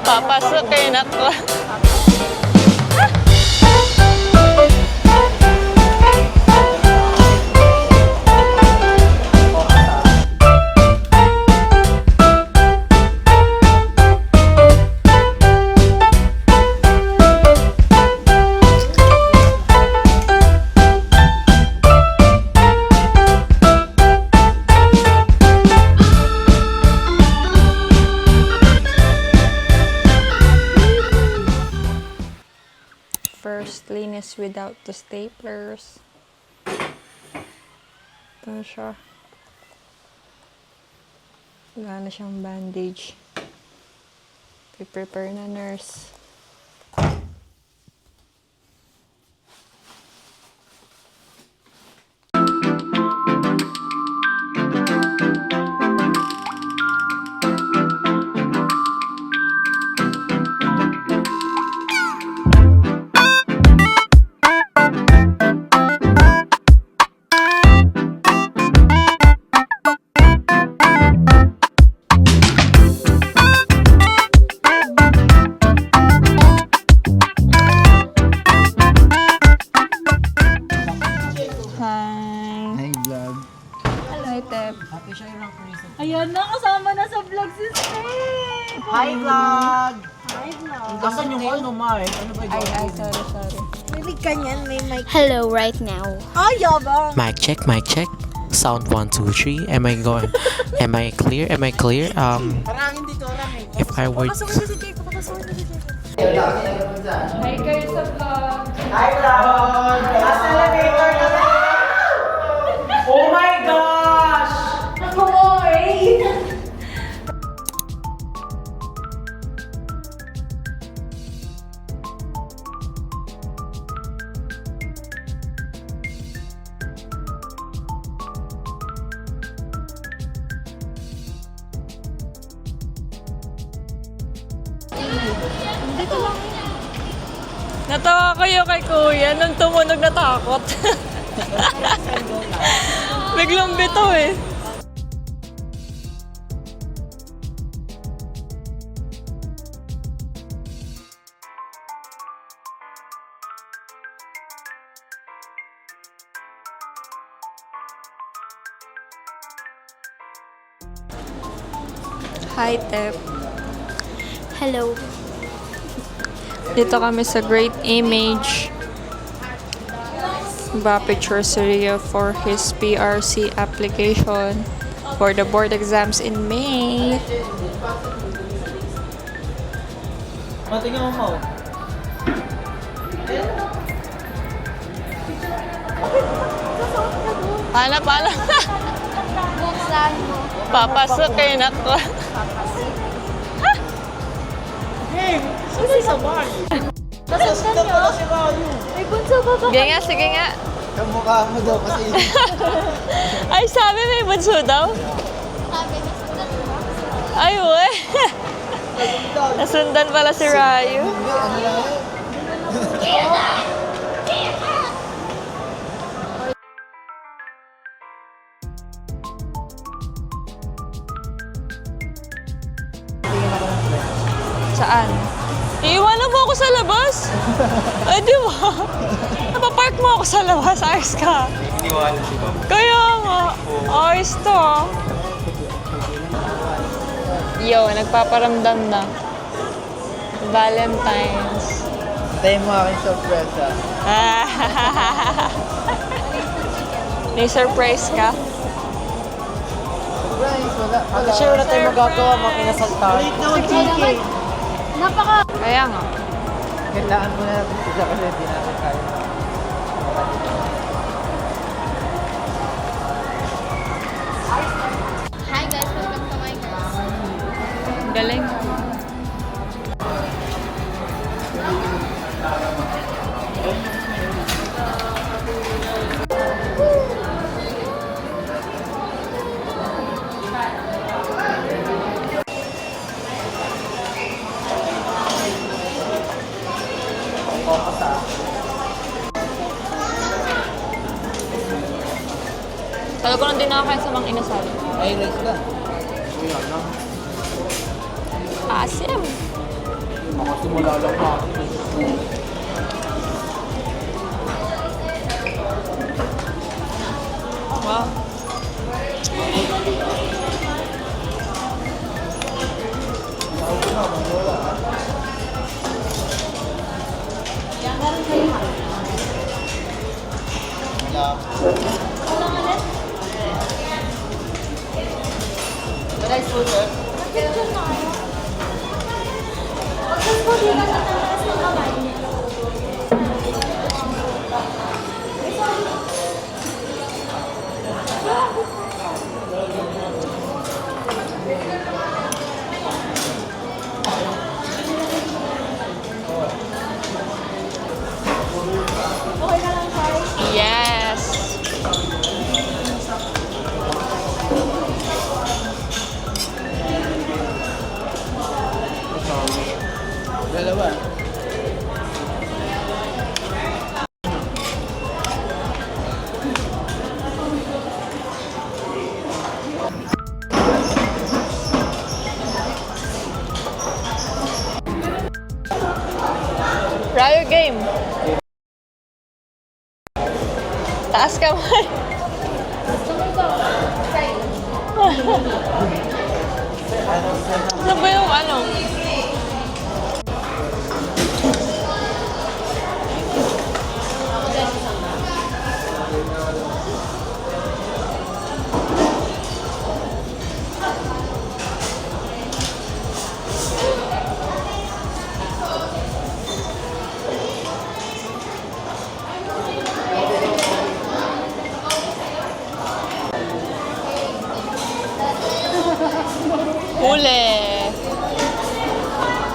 Papasukin ako. First linis without the staplers. Ito siya. Wala na siyang bandage. Prepare na nurse. Ayan na, kasama na sa vlog si Steph! Hi, vlog! Hi, vlog! Asan yung ano, Mar? Ano ba yun? Ay, sorry. Rinig ka niyan, may mic. Hello right now. Ay, yabang! Mic check, mic check. Sound 1, 2, 3. Am I going? Am I clear? Am I clear? Parangin dito, parangin. If I were Papasukin na si Jake, papasukin na si Jake. Hi guys sa vlog. Hi, vlog! Nasa elevator na na! Oh my gosh! Natawa kayo kay kuya nung tumunog na takot. Biglang bito eh. Hi, Tep. Hello. Dito kami sa Great Image. Picture si Rio for his PRC application for the board exams in May. Matingin mo. Paano? Buksan mo. Papasukin ako. Hey! Sino sa bar? Nasusundan pala si Raju. May bunso ba ba? Sige nga. Kamukha mo daw kasi. Ay, sabi may bunso daw. Sabi na sundan mo. Ay, we. Nasundan pala si Ryu. Ano lang yun? Saan? Iiwanan mo ako sa labas. Ay, di ba? Napapark mo ako sa labas. Ayos ka. Iniwala si Bob. Kaya nga. Ayos to, ah. Yo, nagpaparamdam na. Valentine's. Tayo mo aking sorpresa. May surprise ka? Surprise, wala. Kasi wala tayong magagawa, mga inasal tayo. Wait naman, Chiki. Kaya nga. Kailangan mo na natin siya kasi hindi natin kaya. Hi guys, welcome to my class. Galing. Talaga ko nang din nakakain sa mga inasal. Ay, rice ka. Asim. Mga simula lang na. Wow. Yes. Dalawa. Ryo game. Taas kamay. Ano ba yung ano? Huli.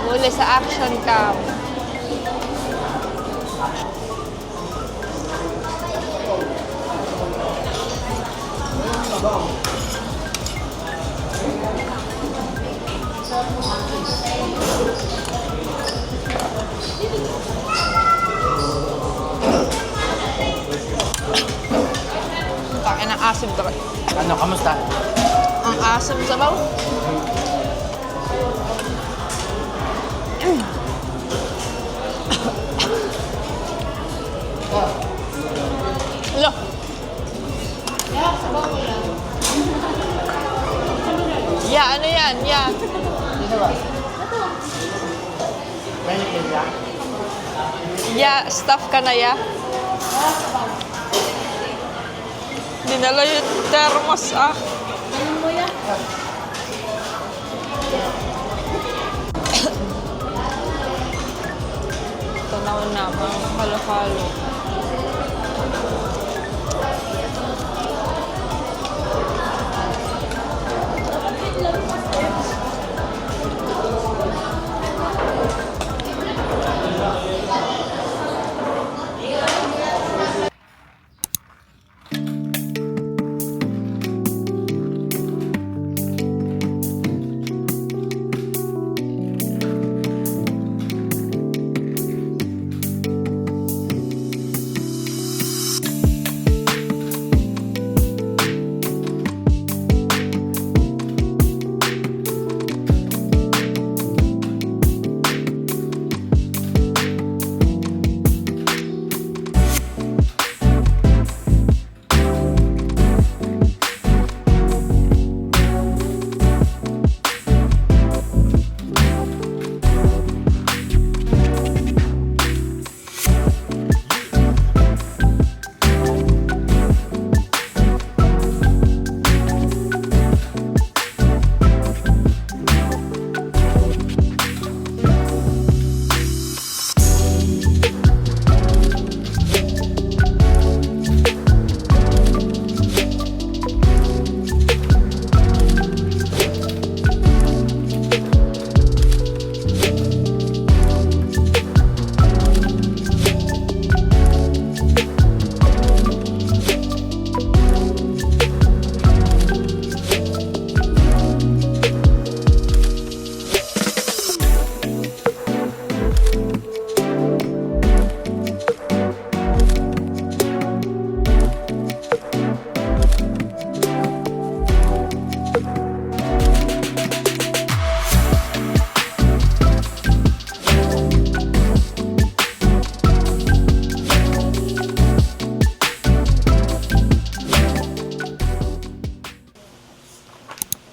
Huli sa action cam. Takin ng asim talaga. Ano, kamusta? Ang asim sa baw. Lo. Ya, ano yan? Ya. Ya, staff ka na ya. Dinala yung thermos ah. Tanaw na, mga halo-halo.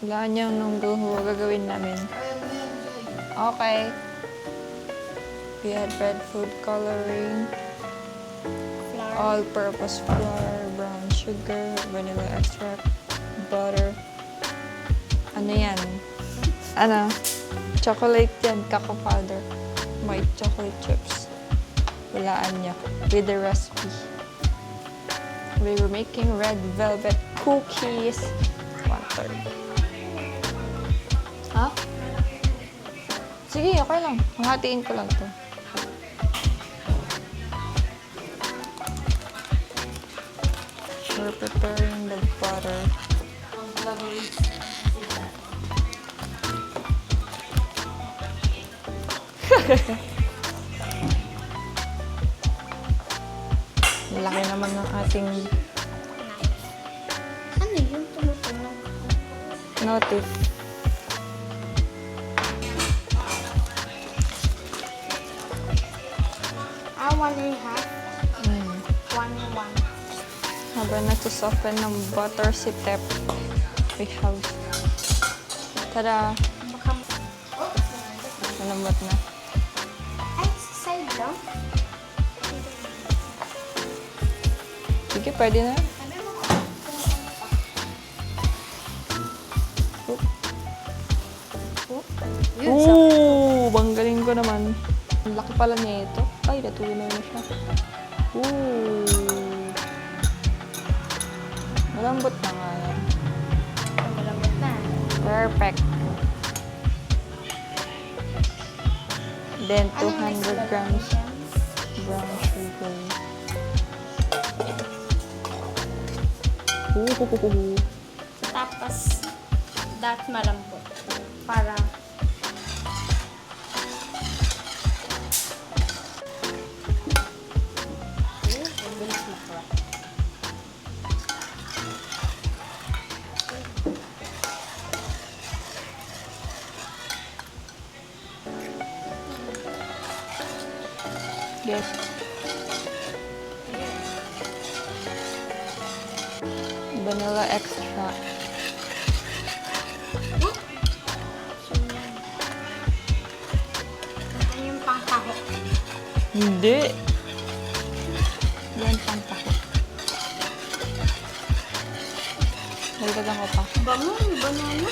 Wala niyang nungguho. Gagawin namin. Okay. We had red food coloring, all-purpose flour, brown sugar, vanilla extract, butter. Ano yan? Ano? Chocolate yan. Cocoa powder. White chocolate chips. Walaan niya. With the recipe. We were making red velvet cookies. 1/3. Ha? Sige, okay lang. Hahatiin ko lang to. We're preparing the butter. Laki naman ng ating Ano yung tumutunog? notif. Ah, 1.5. Mm. 1. Habang nagsusoften ng butter si Tep, we have, tada, Baka, malambot na. ay, sa side lang. Sige, pwede na. Ooh, bang galing ko naman. Ang laki pala nito. Ay, natuloy na siya. Ooh. Malambot na nga yan. Malambot na. Perfect. Then, 200 grams brown sugar. Ooh. Tapos, that malambot. Para, mabilis makuha. Yes. Vanilla extract. Ano yung pangtaho? Hindi. Yan pang taho. Dagdagan ko pa. Bango, may banana.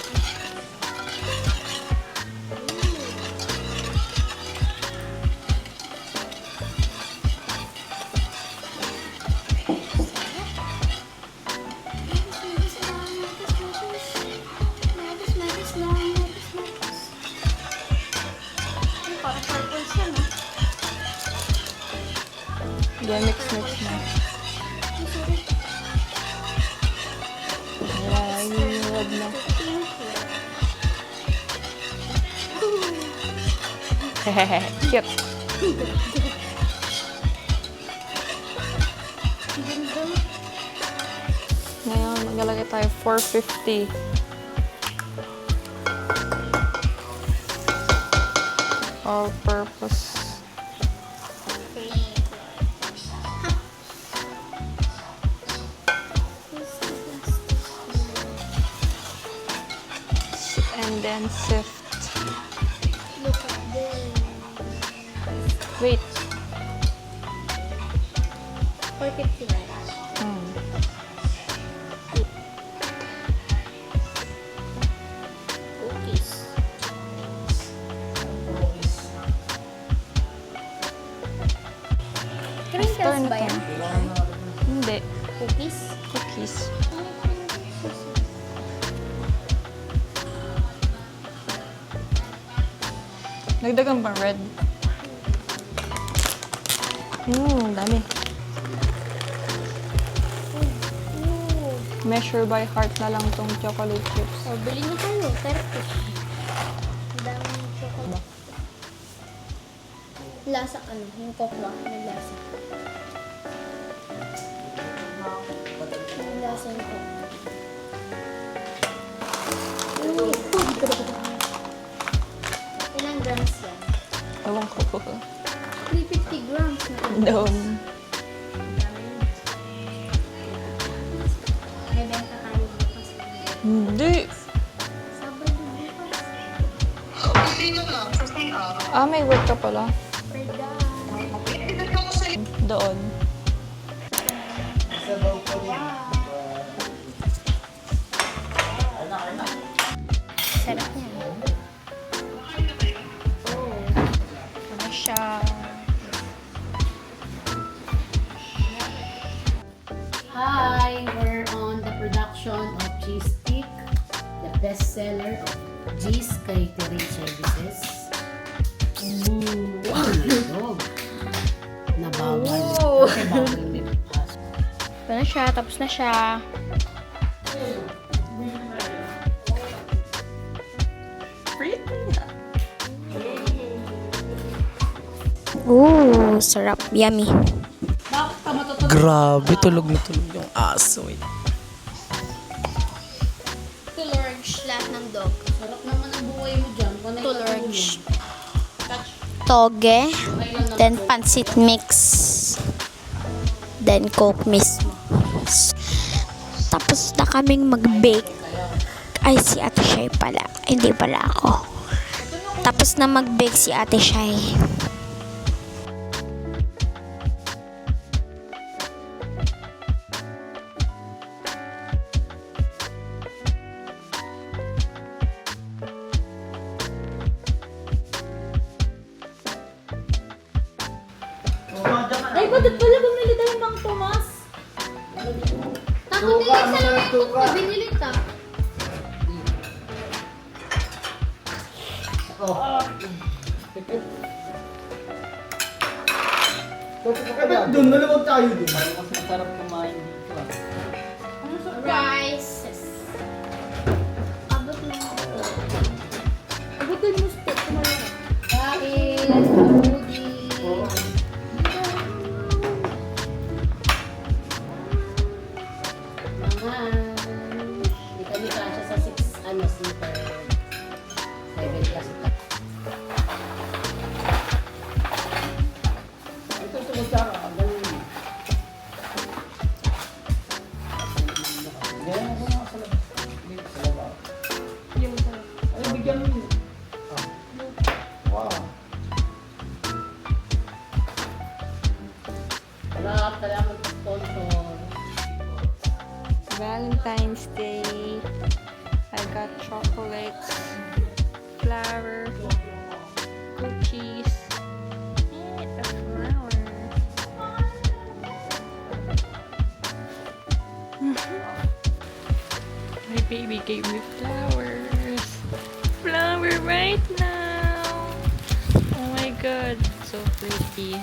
Parang purple siya, no? Yan, mix na. Yan, yun na. Hehehe, cute. Ngayon, maglalagay tayo 450. All-purpose. And then sift. Look at this. Wait. 450 right? Cookies. Crinkles ba yan? Hindi. Cookies? Cookies. Nagdagan pa red. Dami. Measure by heart na lang tong chocolate chips. O, bili na kayo. 30. Ang daming chocolate. Lasa ano? Yung cocoa. Yung lasa. Yung lasa yung cocoa. Ilang grams yan? Ewan ko po. 350 grams na. Doon. May benta tayo bukas. Hindi. Ah, may work ka pala. Doon. Sarap niya. Ano siya? Hi, we're on the production of Cheese Stick, the bestseller of G's Catering Services. Ooh, wow, nabawal. Kasi bawal may pasok. Ito na siya, tapos na siya. Ooh, sarap. Yummy. Bakit ka matutulog? Grabe, tulog na tulog yung aso eh. Two large lahat ng dog. Sarap naman ang buhay mo dyan. Panay Two ka large. Touch. Toge. Okay lang naman. Then pancit mix. Then coke mismo. Tapos na kaming mag-bake. Ay, si Ate Shai pala. Hindi pala ako. Tapos na mag-bake si Ate Shai. Ay, bakit pala bumili tayo ng Mang Tomas? Takot din sa lang ito. Binili ka. Doon, maluwag tayo doon. Rice. Abot mo. Abutin mo stick. Kumain. Kain, foodie. Hindi kami kasya sa 6 seater. 7 plus. Ito, sunod sa akin. Ang galing. Ganyan ako na sa labas. Dito sa labas. Ay, bigyan mo yun. Wow. Salamat sa sponsor. Valentine's Day. I got chocolates, flour, cookies, and a flower. My baby gave me flowers. Flower right now. Oh my god, so pretty.